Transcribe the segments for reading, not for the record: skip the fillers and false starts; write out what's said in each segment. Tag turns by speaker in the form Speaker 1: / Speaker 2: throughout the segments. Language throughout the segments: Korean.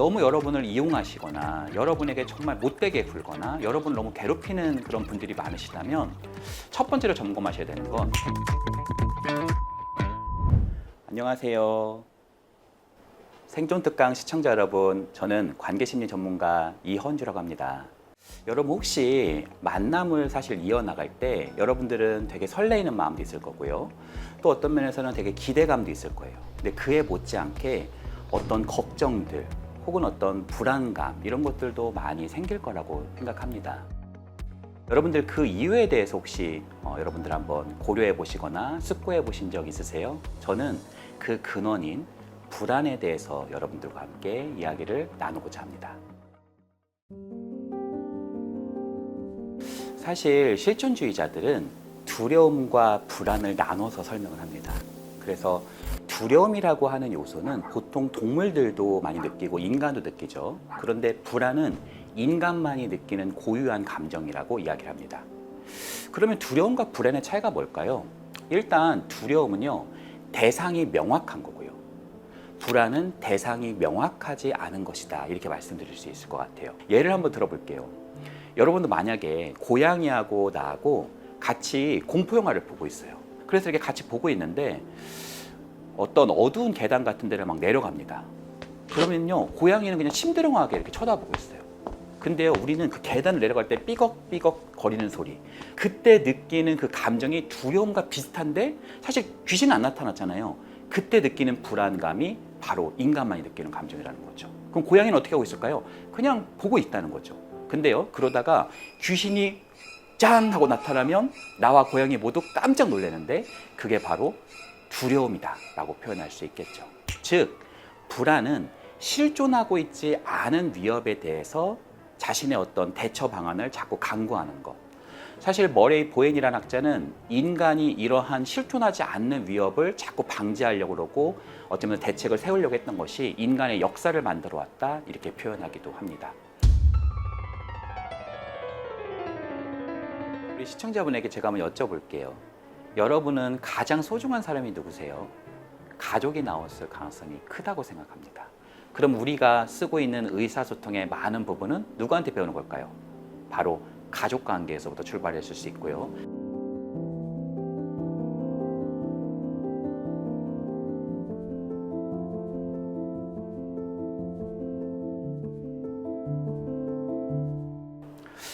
Speaker 1: 너무 여러분을 이용하시거나 여러분에게 정말 못되게 굴거나 여러분을 너무 괴롭히는 그런 분들이 많으시다면 첫 번째로 점검하셔야 되는 건 안녕하세요. 생존특강 시청자 여러분, 저는 관계심리 전문가 이헌주라고 합니다. 여러분 혹시 만남을 사실 이어나갈 때 여러분들은 되게 설레이는 마음도 있을 거고요. 또 어떤 면에서는 되게 기대감도 있을 거예요. 근데 그에 못지않게 어떤 걱정들 혹은 어떤 불안감 이런 것들도 많이 생길 거라고 생각합니다. 여러분들 그 이유에 대해서 혹시 여러분들 한번 고려해 보시거나 숙고해 보신 적 있으세요? 저는 그 근원인 불안에 대해서 여러분들과 함께 이야기를 나누고자 합니다. 사실 실존주의자들은 두려움과 불안을 나눠서 설명을 합니다. 그래서 두려움이라고 하는 요소는 보통 동물들도 많이 느끼고 인간도 느끼죠. 그런데 불안은 인간만이 느끼는 고유한 감정이라고 이야기를 합니다. 그러면 두려움과 불안의 차이가 뭘까요? 일단 두려움은요, 대상이 명확한 거고요. 불안은 대상이 명확하지 않은 것이다. 이렇게 말씀드릴 수 있을 것 같아요. 예를 한번 들어볼게요. 여러분도 만약에 고양이하고 나하고 같이 공포영화를 보고 있어요. 그래서 이렇게 같이 보고 있는데 어떤 어두운 계단 같은 데를 막 내려갑니다. 그러면요, 고양이는 그냥 심드렁하게 이렇게 쳐다보고 있어요. 근데요, 우리는 그 계단을 내려갈 때 삐걱삐걱 거리는 소리, 그때 느끼는 그 감정이 두려움과 비슷한데 사실 귀신은 안 나타났잖아요. 그때 느끼는 불안감이 바로 인간만이 느끼는 감정이라는 거죠. 그럼 고양이는 어떻게 하고 있을까요? 그냥 보고 있다는 거죠. 근데요, 그러다가 귀신이 짠 하고 나타나면 나와 고양이 모두 깜짝 놀라는데 그게 바로 두려움이다 라고 표현할 수 있겠죠. 즉, 불안은 실존하고 있지 않은 위협에 대해서 자신의 어떤 대처 방안을 자꾸 강구하는 것. 사실 머레이 보엔이라는 학자는 인간이 이러한 실존하지 않는 위협을 자꾸 방지하려고 그러고 어쩌면 대책을 세우려고 했던 것이 인간의 역사를 만들어 왔다, 이렇게 표현하기도 합니다. 우리 시청자분에게 제가 한번 여쭤볼게요. 여러분은 가장 소중한 사람이 누구세요? 가족이 나왔을 가능성이 크다고 생각합니다. 그럼 우리가 쓰고 있는 의사소통의 많은 부분은 누구한테 배우는 걸까요? 바로 가족관계에서부터 출발했을 수 있고요.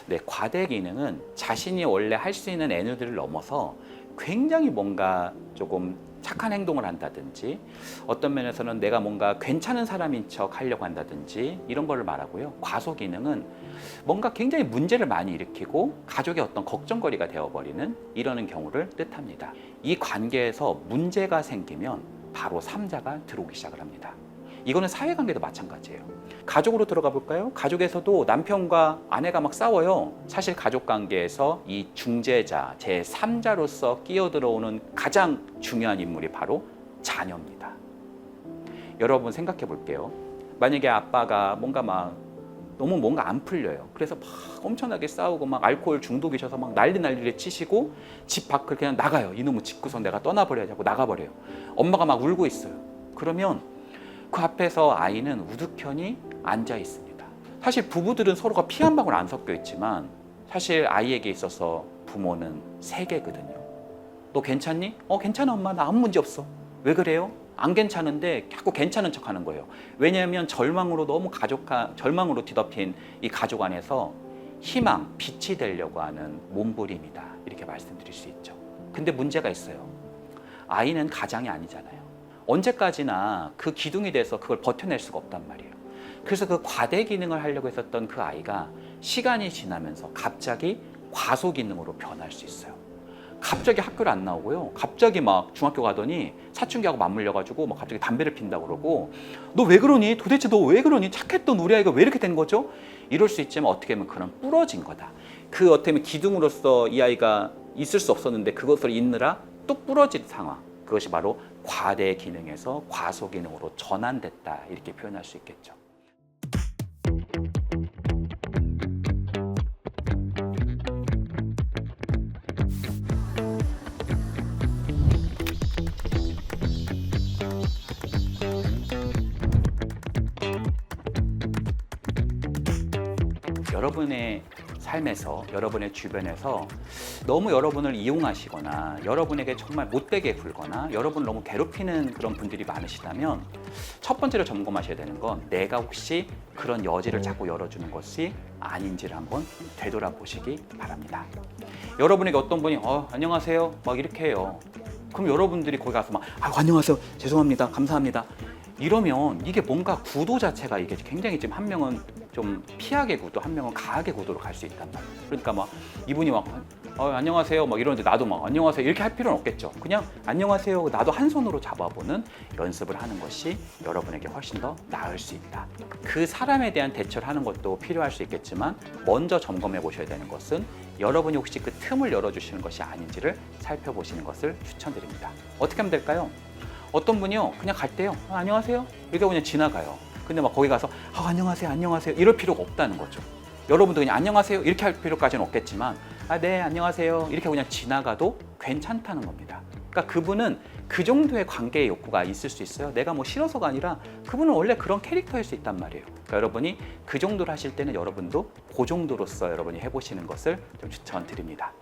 Speaker 1: 네, 과대 기능은 자신이 원래 할 수 있는 에너지를 넘어서 굉장히 뭔가 조금 착한 행동을 한다든지 어떤 면에서는 내가 뭔가 괜찮은 사람인 척 하려고 한다든지 이런 거를 말하고요. 과소 기능은 뭔가 굉장히 문제를 많이 일으키고 가족의 어떤 걱정거리가 되어버리는 이러는 경우를 뜻합니다. 이 관계에서 문제가 생기면 바로 삼자가 들어오기 시작을 합니다. 이거는 사회관계도 마찬가지예요. 가족으로 들어가 볼까요? 가족에서도 남편과 아내가 막 싸워요. 사실 가족관계에서 이 중재자, 제3자로서 끼어들어오는 가장 중요한 인물이 바로 자녀입니다. 여러분 생각해 볼게요. 만약에 아빠가 너무 뭔가 안 풀려요. 그래서 막 엄청나게 싸우고 막 알코올 중독이셔서 막 난리를 치시고 집 밖을 그냥 나가요. 이놈의 집구석 내가 떠나버려야지 하고 나가버려요. 엄마가 막 울고 있어요. 그러면 그 앞에서 아이는 우두커니 앉아 있습니다. 사실 부부들은 서로가 피 한 방울 안 섞여 있지만 사실 아이에게 있어서 부모는 세계거든요. 너 괜찮니? 괜찮아 엄마, 나 아무 문제 없어. 왜 그래요? 안 괜찮은데 자꾸 괜찮은 척 하는 거예요. 왜냐하면 절망으로 절망으로 뒤덮인 이 가족 안에서 희망, 빛이 되려고 하는 몸부림이다, 이렇게 말씀드릴 수 있죠. 근데 문제가 있어요. 아이는 가장이 아니잖아요. 언제까지나 그 기둥이 돼서 그걸 버텨낼 수가 없단 말이에요. 그래서 그 과대 기능을 하려고 했었던 그 아이가 시간이 지나면서 갑자기 과소 기능으로 변할 수 있어요. 갑자기 학교를 안 나오고요. 갑자기 막 중학교 가더니 사춘기하고 맞물려가지고 막 갑자기 담배를 핀다고 그러고, 너 왜 그러니? 도대체 너 왜 그러니? 착했던 우리 아이가 왜 이렇게 된 거죠? 이럴 수 있지만 어떻게 보면 그런 부러진 거다. 그 어떻게 보면 기둥으로서 이 아이가 있을 수 없었는데 그것을 잇느라 또 부러진 상황. 그것이 바로 과대 기능에서 과소 기능으로 전환됐다, 이렇게 표현할 수 있겠죠. 여러분의 삶에서, 여러분의 주변에서 너무 여러분을 이용하시거나 여러분에게 정말 못되게 굴거나 여러분을 너무 괴롭히는 그런 분들이 많으시다면 첫 번째로 점검하셔야 되는 건 내가 혹시 그런 여지를 자꾸 열어주는 것이 아닌지를 한번 되돌아보시기 바랍니다. 여러분에게 어떤 분이 안녕하세요 막 이렇게 해요. 그럼 여러분들이 거기 가서 막 안녕하세요 죄송합니다 감사합니다 이러면 이게 뭔가 구도 자체가 이게 굉장히 지금 한 명은 좀 피하게 구도, 한 명은 가하게 구도로 갈 수 있단 말이에요. 그러니까 막 이분이 막 안녕하세요 막 이러는데 나도 막 안녕하세요 이렇게 할 필요는 없겠죠. 그냥 안녕하세요 나도 한 손으로 잡아보는 연습을 하는 것이 여러분에게 훨씬 더 나을 수 있다. 그 사람에 대한 대처를 하는 것도 필요할 수 있겠지만 먼저 점검해 보셔야 되는 것은 여러분이 혹시 그 틈을 열어주시는 것이 아닌지를 살펴보시는 것을 추천드립니다. 어떻게 하면 될까요? 어떤 분이요 그냥 갈 때요 안녕하세요 이렇게 그냥 지나가요. 근데 막 거기 가서 안녕하세요 안녕하세요 이럴 필요가 없다는 거죠. 여러분도 그냥 안녕하세요 이렇게 할 필요까지는 없겠지만 네 안녕하세요 이렇게 그냥 지나가도 괜찮다는 겁니다. 그러니까 그분은 그 정도의 관계의 욕구가 있을 수 있어요. 내가 뭐 싫어서가 아니라 그분은 원래 그런 캐릭터일 수 있단 말이에요. 그러니까 여러분이 그 정도를 하실 때는 여러분도 그 정도로서 여러분이 해보시는 것을 좀 추천드립니다.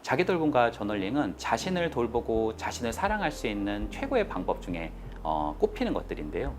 Speaker 1: 자기 돌봄과 저널링은 자신을 돌보고 자신을 사랑할 수 있는 최고의 방법 중에 꼽히는 것들인데요.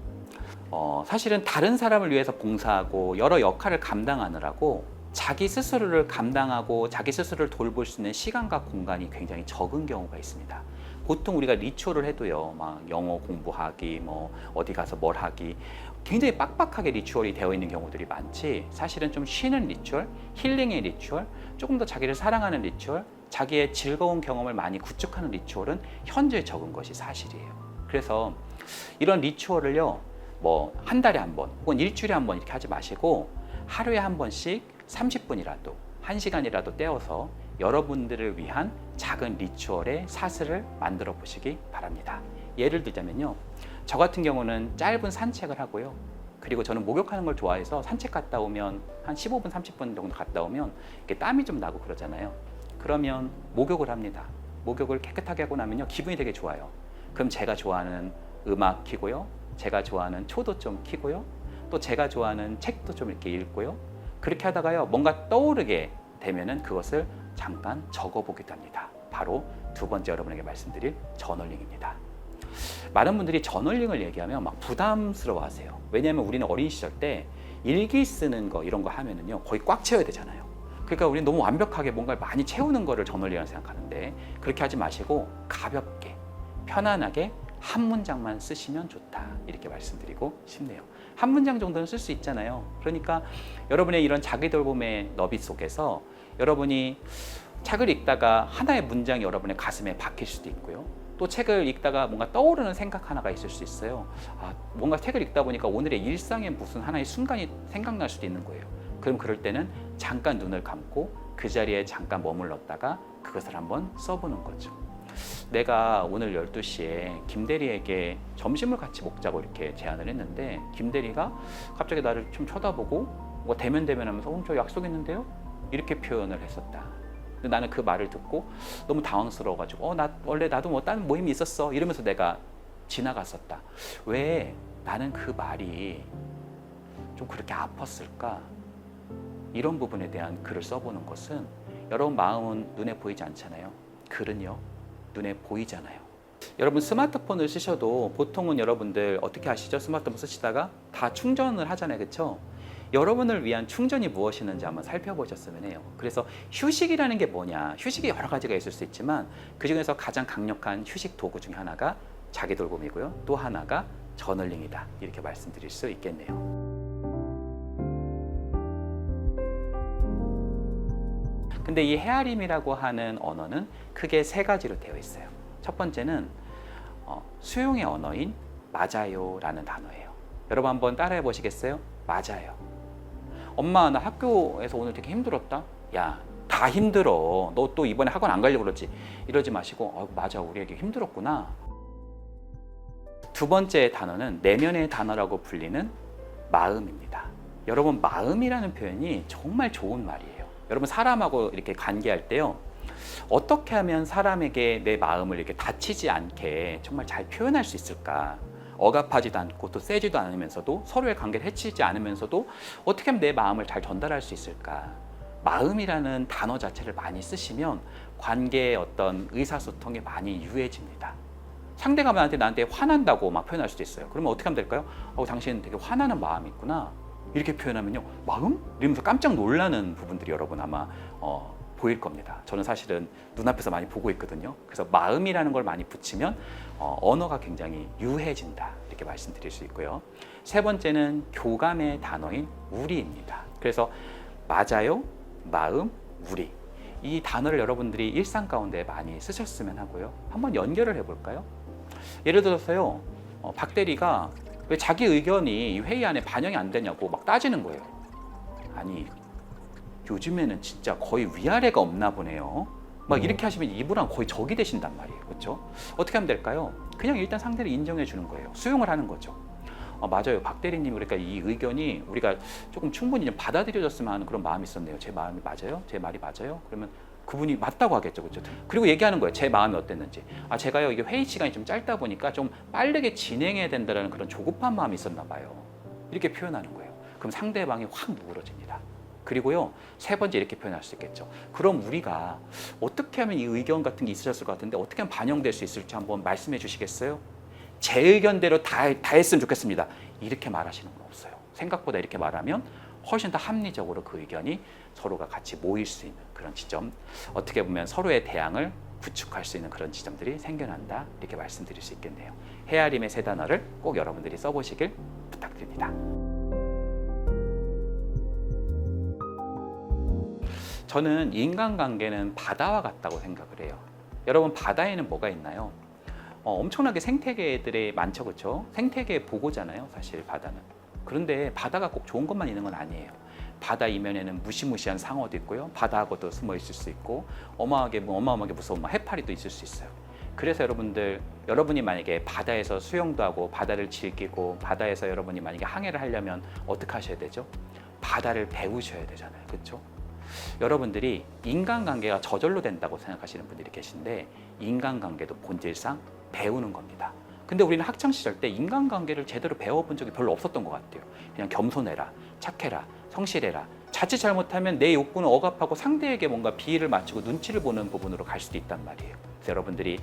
Speaker 1: 사실은 다른 사람을 위해서 봉사하고 여러 역할을 감당하느라고 자기 스스로를 감당하고 자기 스스로를 돌볼 수 있는 시간과 공간이 굉장히 적은 경우가 있습니다. 보통 우리가 리추얼을 해도요, 막 영어 공부하기, 뭐 어디 가서 뭘 하기, 굉장히 빡빡하게 리추얼이 되어 있는 경우들이 많지, 사실은 좀 쉬는 리추얼, 힐링의 리추얼, 조금 더 자기를 사랑하는 리추얼, 자기의 즐거운 경험을 많이 구축하는 리추얼은 현저히 적은 것이 사실이에요. 그래서 이런 리추얼을요, 뭐 한 달에 한 번, 혹은 일주일에 한 번 이렇게 하지 마시고 하루에 한 번씩 30분이라도, 1시간이라도 떼어서 여러분들을 위한 작은 리추얼의 사슬을 만들어 보시기 바랍니다. 예를 들자면요, 저 같은 경우는 짧은 산책을 하고요, 그리고 저는 목욕하는 걸 좋아해서 산책 갔다 오면 한 15분, 30분 정도 갔다 오면 이렇게 땀이 좀 나고 그러잖아요. 그러면 목욕을 합니다. 목욕을 깨끗하게 하고 나면요, 기분이 되게 좋아요. 그럼 제가 좋아하는 음악 켜고요, 제가 좋아하는 초도 좀 켜고요, 또 제가 좋아하는 책도 좀 이렇게 읽고요, 그렇게 하다가요, 뭔가 떠오르게 되면은 그것을 잠깐 적어보기도 합니다. 바로 두 번째 여러분에게 말씀드릴 저널링입니다. 많은 분들이 저널링을 얘기하면 막 부담스러워 하세요. 왜냐하면 우리는 어린 시절 때 일기 쓰는 거 이런 거 하면은요, 거의 꽉 채워야 되잖아요. 그러니까 우리는 너무 완벽하게 뭔가를 많이 채우는 거를 저널링이라고 생각하는데, 그렇게 하지 마시고 가볍게 편안하게 한 문장만 쓰시면 좋다, 이렇게 말씀드리고 싶네요. 한 문장 정도는 쓸 수 있잖아요. 그러니까 여러분의 이런 자기 돌봄의 너비 속에서 여러분이 책을 읽다가 하나의 문장이 여러분의 가슴에 박힐 수도 있고요, 또 책을 읽다가 뭔가 떠오르는 생각 하나가 있을 수 있어요. 뭔가 책을 읽다 보니까 오늘의 일상에 무슨 하나의 순간이 생각날 수도 있는 거예요. 그럼 그럴 때는 잠깐 눈을 감고 그 자리에 잠깐 머물렀다가 그것을 한번 써보는 거죠. 내가 오늘 12시에 김대리에게 점심을 같이 먹자고 이렇게 제안을 했는데, 김대리가 갑자기 나를 좀 쳐다보고 뭐 대면하면서 저 약속 있는데요? 이렇게 표현을 했었다. 근데 나는 그 말을 듣고 너무 당황스러워가지고 나도 뭐 다른 모임이 있었어 이러면서 내가 지나갔었다. 왜 나는 그 말이 좀 그렇게 아팠을까? 이런 부분에 대한 글을 써보는 것은, 여러분 마음은 눈에 보이지 않잖아요. 글은요, 눈에 보이잖아요. 여러분 스마트폰을 쓰셔도 보통은 여러분들 어떻게 하시죠? 스마트폰 쓰시다가 다 충전을 하잖아요, 그렇죠? 여러분을 위한 충전이 무엇이는지 한번 살펴보셨으면 해요. 그래서 휴식이라는 게 뭐냐? 휴식이 여러 가지가 있을 수 있지만 그 중에서 가장 강력한 휴식 도구 중에 하나가 자기 돌봄이고요, 또 하나가 저널링이다, 이렇게 말씀드릴 수 있겠네요. 근데 이 헤아림이라고 하는 언어는 크게 세 가지로 되어 있어요. 첫 번째는 수용의 언어인 맞아요라는 단어예요. 여러분 한번 따라해 보시겠어요? 맞아요. 엄마, 나 학교에서 오늘 되게 힘들었다. 야, 다 힘들어. 너 또 이번에 학원 안 가려고 그러지. 이러지 마시고 맞아, 우리 애기 힘들었구나. 두 번째 단어는 내면의 단어라고 불리는 마음입니다. 여러분, 마음이라는 표현이 정말 좋은 말이에요. 여러분, 사람하고 이렇게 관계할 때요, 어떻게 하면 사람에게 내 마음을 이렇게 다치지 않게 정말 잘 표현할 수 있을까? 억압하지도 않고 또 세지도 않으면서도 서로의 관계를 해치지 않으면서도 어떻게 하면 내 마음을 잘 전달할 수 있을까? 마음이라는 단어 자체를 많이 쓰시면 관계의 어떤 의사소통이 많이 유해집니다. 상대가 나한테 화난다고 막 표현할 수도 있어요. 그러면 어떻게 하면 될까요? 당신은 되게 화나는 마음이 있구나. 이렇게 표현하면요, 마음? 이러면서 깜짝 놀라는 부분들이 여러분 아마 보일 겁니다. 저는 사실은 눈앞에서 많이 보고 있거든요. 그래서 마음이라는 걸 많이 붙이면 언어가 굉장히 유해진다, 이렇게 말씀드릴 수 있고요. 세 번째는 교감의 단어인 우리입니다. 그래서 맞아요, 마음, 우리, 이 단어를 여러분들이 일상 가운데 많이 쓰셨으면 하고요. 한번 연결을 해볼까요? 예를 들어서요, 박 대리가 왜 자기 의견이 회의 안에 반영이 안 되냐고 막 따지는 거예요. 아니, 요즘에는 진짜 거의 위아래가 없나 보네요. 막 이렇게 하시면 이분랑 거의 적이 되신단 말이에요. 그렇죠? 어떻게 하면 될까요? 그냥 일단 상대를 인정해 주는 거예요. 수용을 하는 거죠. 맞아요, 박 대리님, 그러니까 이 의견이 우리가 조금 충분히 좀 받아들여졌으면 하는 그런 마음이 있었네요. 제 마음이 맞아요? 제 말이 맞아요? 그러면 그분이 맞다고 하겠죠. 그렇죠? 그리고 얘기하는 거예요. 제 마음이 어땠는지. 제가요, 이게 회의 시간이 좀 짧다 보니까 좀 빠르게 진행해야 된다는 그런 조급한 마음이 있었나 봐요. 이렇게 표현하는 거예요. 그럼 상대방이 확 누그러집니다. 그리고요, 세 번째 이렇게 표현할 수 있겠죠. 그럼 우리가 어떻게 하면 이 의견 같은 게 있으셨을 것 같은데 어떻게 하면 반영될 수 있을지 한번 말씀해 주시겠어요? 제 의견대로 다 했으면 좋겠습니다. 이렇게 말하시는 건 없어요. 생각보다 이렇게 말하면 훨씬 더 합리적으로 그 의견이 서로가 같이 모일 수 있는 그런 지점, 어떻게 보면 서로의 대항을 구축할 수 있는 그런 지점들이 생겨난다, 이렇게 말씀드릴 수 있겠네요. 헤아림의 세 단어를 꼭 여러분들이 써보시길 부탁드립니다. 저는 인간관계는 바다와 같다고 생각을 해요. 여러분, 바다에는 뭐가 있나요? 엄청나게 생태계들이 많죠, 그렇죠? 생태계 보고잖아요, 사실 바다는. 그런데 바다가 꼭 좋은 것만 있는 건 아니에요. 바다 이면에는 무시무시한 상어도 있고요, 바다하고도 숨어 있을 수 있고, 어마어마하게 무서운 해파리도 있을 수 있어요. 그래서 여러분이 만약에 바다에서 수영도 하고 바다를 즐기고 바다에서 여러분이 만약에 항해를 하려면 어떻게 하셔야 되죠? 바다를 배우셔야 되잖아요, 그렇죠? 여러분들이 인간관계가 저절로 된다고 생각하시는 분들이 계신데, 인간관계도 본질상 배우는 겁니다. 근데 우리는 학창시절 때 인간관계를 제대로 배워본 적이 별로 없었던 것 같아요. 그냥 겸손해라, 착해라, 성실해라. 자칫 잘못하면 내 욕구는 억압하고 상대에게 뭔가 비위를 맞추고 눈치를 보는 부분으로 갈 수도 있단 말이에요. 그래서 여러분들이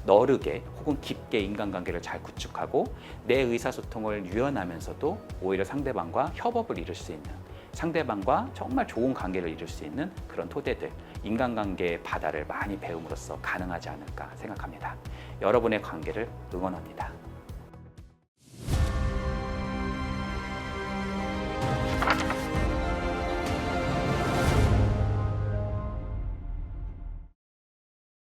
Speaker 1: 너르게 혹은 깊게 인간관계를 잘 구축하고 내 의사소통을 유연하면서도 오히려 상대방과 협업을 이룰 수 있는, 상대방과 정말 좋은 관계를 이룰 수 있는 그런 토대들, 인간관계의 바다를 많이 배움으로써 가능하지 않을까 생각합니다. 여러분의 관계를 응원합니다.